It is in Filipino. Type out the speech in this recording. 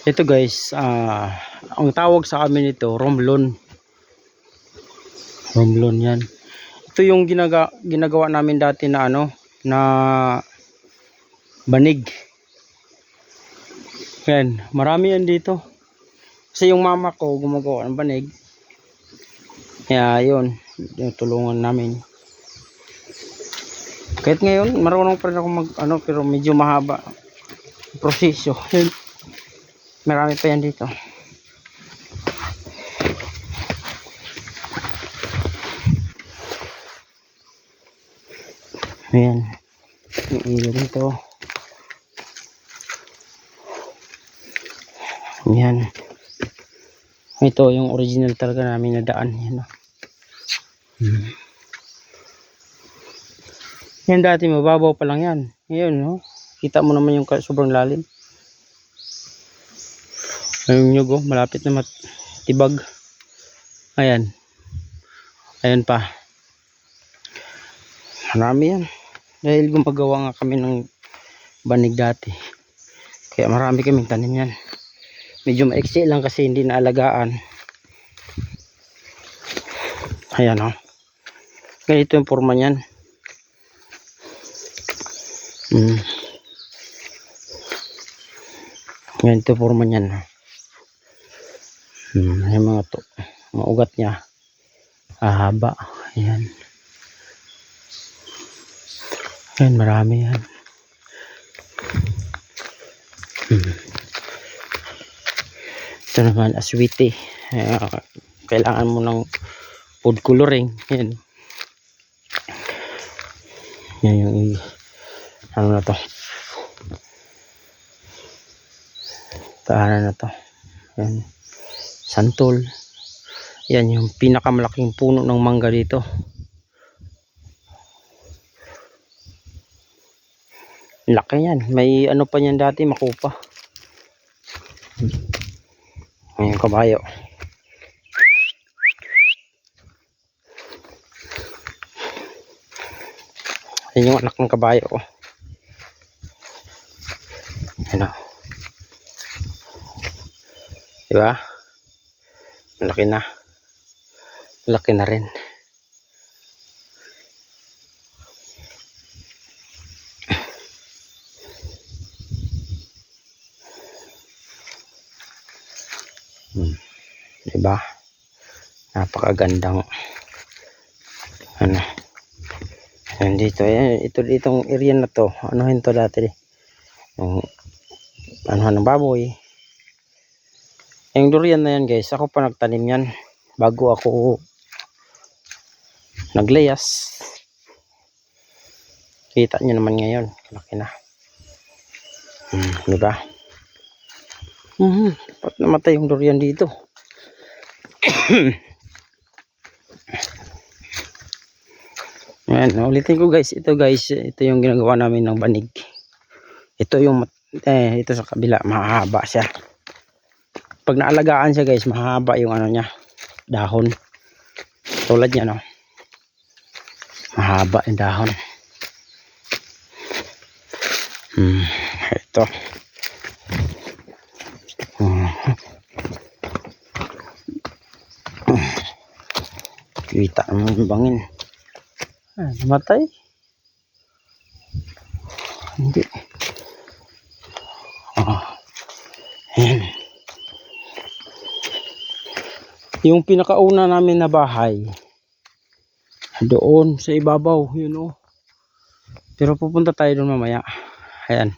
Ito guys, ang tawag sa amin ito, romblon. Romblon yan. Ito yung ginagawa namin dati na na banig. Yan, marami yan dito. Kasi yung mama ko gumagawa ng banig. Kaya yun, yung tulungan namin. Kahit ngayon, marunong pa rin ako pero medyo mahaba proseso. Yun. Marami pa yan dito. Ayan. Yung ilo dito. Ayan. Ito yung original talaga namin na daan. Yan. Yan dati mababaw pa lang yan. Ngayon, no? Kita mo naman yung sobrang lalim. Ayun nyo go, malapit na matibag. Ayan. Ayan pa. Marami yan. Dahil gumagawa nga kami ng banig dati. Kaya marami kaming tanim yan. Medyo maiksi lang kasi hindi naalagaan. Ayan o. Ganito yung forma niyan. Ganito yung forma niyan. Yung mga ugat niya. Haba. Ayan. Ayan, marami yan. Ito naman, aswiti. Kailangan mo ng food coloring. Yan. Yan yung ano na to. Tahanan na to. Yan. Santol. Yan yung pinakamalaking puno ng mangga dito. Laki yan. May ano pa yan dati, makupa. Ayan, kabayo. Ayan yung anak ng kabayo. Ayan o. Diba? Malaki na. Malaki na rin. Diba? Napakagandang Ayan dito. Ayan, itong area na to. Anuhin to dati. Yung ng baboy. Yung durian na yan guys. Ako pa nagtanim yan. Bago ako naglayas. Kita nyo naman ngayon. Laki na. Diba? Ba't namatay yung durian dito? Ayan, ulitin ko guys. Ito guys, ito yung ginagawa namin ng banig. Ito yung ito sa kabila, mahaba siya. Pag naalagaan siya guys, mahaba yung niya, dahon. Tulad niya no. Mahaba yung dahon. Ito. Kita naman yung bangin. Namatay? Hindi. Ayan. Yung pinakauna namin na bahay doon sa ibabaw, yun o. Pero pupunta tayo doon mamaya. Ayan.